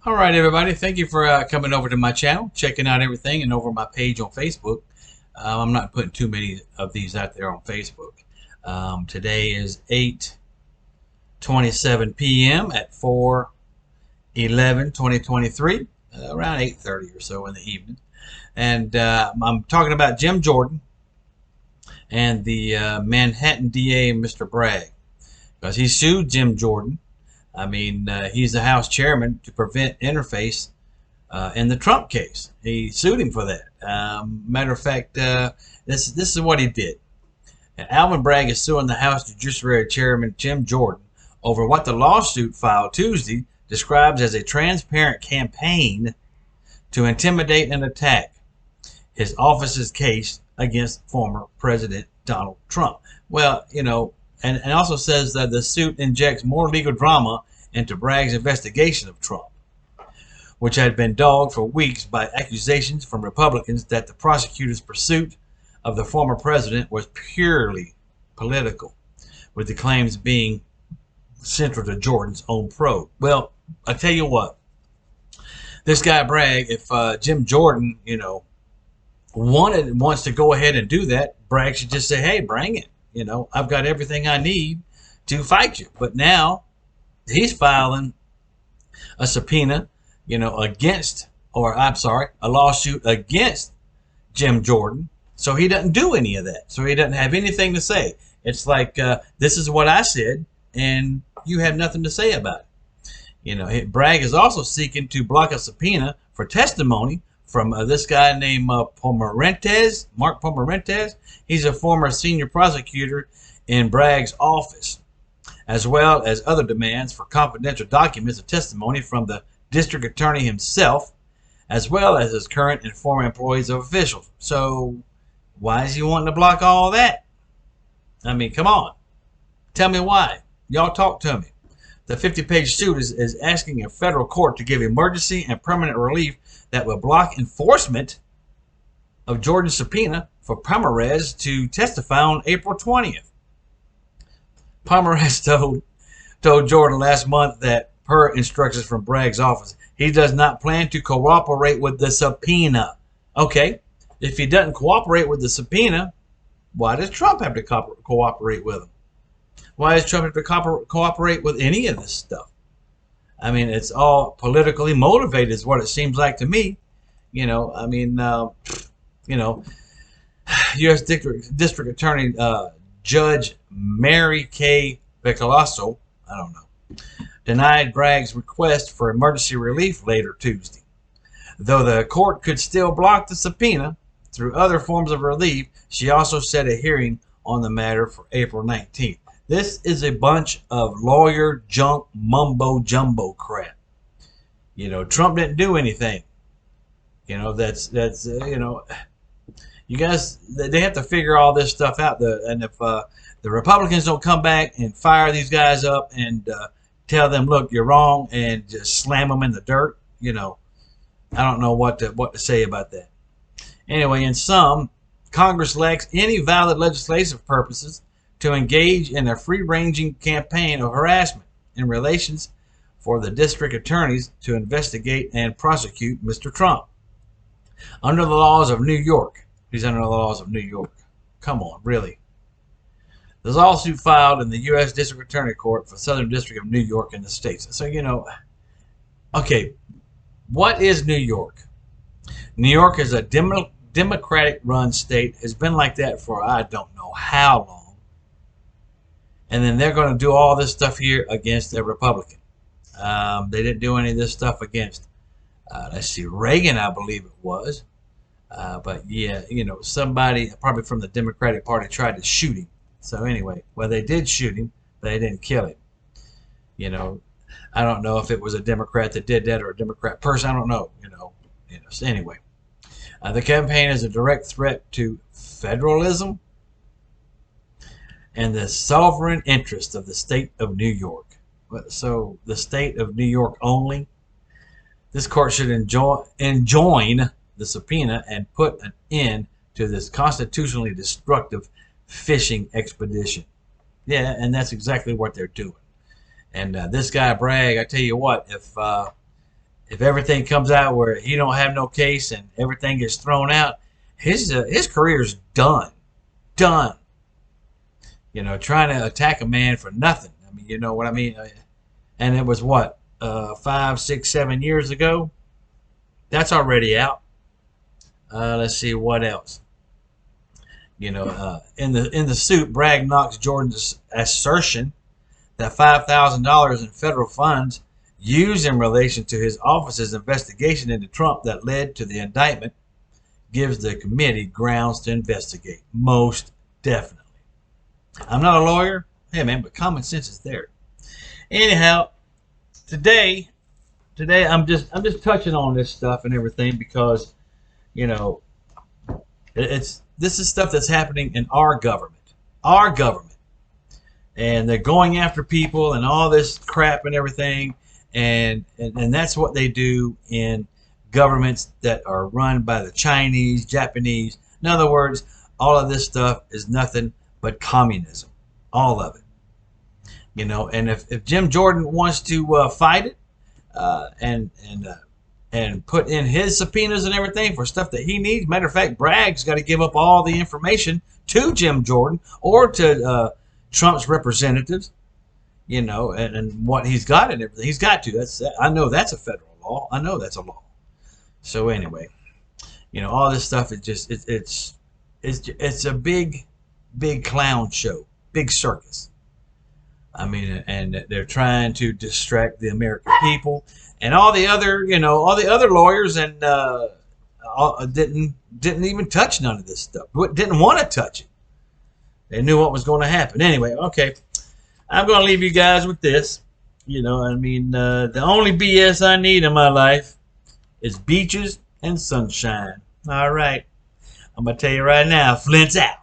All right, everybody. Thank you for coming over to my channel, checking out everything, and over my page on Facebook. I'm not putting too many of these out there on Facebook. Today is 8:27 p.m. at 4/11/2023, around 8:30 or so in the evening. And I'm talking about Jim Jordan and the Manhattan DA, Mr. Bragg, because he sued Jim Jordan. I mean, he's the House chairman to prevent interface in the Trump case. He sued him for that. Matter of fact, this is what he did. Alvin Bragg is suing the House Judiciary Chairman Jim Jordan over what the lawsuit filed Tuesday describes as a transparent campaign to intimidate and attack his office's case against former President Donald Trump. Well, and also says that the suit injects more legal drama into Bragg's investigation of Trump, which had been dogged for weeks by accusations from Republicans that the prosecutor's pursuit of the former president was purely political, with the claims being central to Jordan's own probe. Well, I tell you what, this guy Bragg, if Jim Jordan, wants to go ahead and do that, Bragg should just say, "Hey, bring it. I've got everything I need to fight you." But now he's filing a subpoena, against, or I'm sorry, a lawsuit against Jim Jordan. So he doesn't do any of that. So he doesn't have anything to say. It's like, this is what I said, and you have nothing to say about it. Bragg is also seeking to block a subpoena for testimony from this guy named Mark Pomerantez. He's a former senior prosecutor in Bragg's office, as well as other demands for confidential documents of testimony from the district attorney himself, as well as his current and former employees of officials. So why is he wanting to block all that? I mean, come on. Tell me why. Y'all talk to me. The 50-page suit is asking a federal court to give emergency and permanent relief that will block enforcement of Jordan's subpoena for Pomerantz to testify on April 20th. Pomerantz told Jordan last month that, per instructions from Bragg's office, he does not plan to cooperate with the subpoena. Okay, if he doesn't cooperate with the subpoena, why does Trump have to cooperate with him? Why does Trump have to cooperate with any of this stuff? I mean, it's all politically motivated is what it seems like to me. U.S. District Attorney Judge Mary Kay Becalasso, I don't know, denied Bragg's request for emergency relief later Tuesday. Though the court could still block the subpoena through other forms of relief, she also set a hearing on the matter for April 19th. This is a bunch of lawyer junk mumbo jumbo crap. Trump didn't do anything. You guys, they have to figure all this stuff out. And if the Republicans don't come back and fire these guys up and tell them, look, you're wrong, and just slam them in the dirt, I don't know what to say about that. Anyway, in sum, Congress lacks any valid legislative purposes to engage in a free-ranging campaign of harassment in relations for the district attorneys to investigate and prosecute Mr. Trump. Under the laws of New York. He's under the laws of New York. Come on, really. There's a lawsuit filed in the U.S. District Attorney Court for Southern District of New York in the States. So, okay, what is New York? New York is a Democratic-run state. Has been like that for I don't know how long. And then they're going to do all this stuff here against a Republican. They didn't do any of this stuff against, let's see, Reagan, I believe it was. But yeah, somebody probably from the Democratic Party tried to shoot him. So anyway, well, they did shoot him, but they didn't kill him. I don't know if it was a Democrat that did that or a Democrat person. I don't know. So anyway, the campaign is a direct threat to federalism and the sovereign interest of the state of New York. So the state of New York only. This court should enjoin the subpoena and put an end to this constitutionally destructive fishing expedition. Yeah, and that's exactly what they're doing. And this guy Bragg, I tell you what, if everything comes out where he don't have no case and everything gets thrown out, his career's done. Done. You know, trying to attack a man for nothing. I mean, you know what I mean? And it was what, 5, 6, 7 years ago? That's already out. Let's see what else. You know, in the suit, Bragg knocks Jordan's assertion that $5,000 in federal funds used in relation to his office's investigation into Trump that led to the indictment gives the committee grounds to investigate. Most definitely. I'm not a lawyer, hey man, but common sense is there. Anyhow, today I'm just touching on this stuff and everything because, you know, this is stuff that's happening in our government, and they're going after people and all this crap and everything, and that's what they do in governments that are run by the Chinese, Japanese. In other words, all of this stuff is nothing but communism, all of it. You know, and if Jim Jordan wants to fight it and put in his subpoenas and everything for stuff that he needs, matter of fact, Bragg's got to give up all the information to Jim Jordan or to Trump's representatives, you know, and what he's got and everything. He's got to. I know that's a federal law. I know that's a law. So anyway, you know, all this stuff is just it's a big clown show, big circus. I mean, and they're trying to distract the American people, and all the other lawyers and didn't even touch none of this stuff. Didn't want to touch it. They knew what was going to happen. Anyway, okay, I'm going to leave you guys with this. You know, I mean, the only BS I need in my life is beaches and sunshine. All right, I'm going to tell you right now, Flint's out.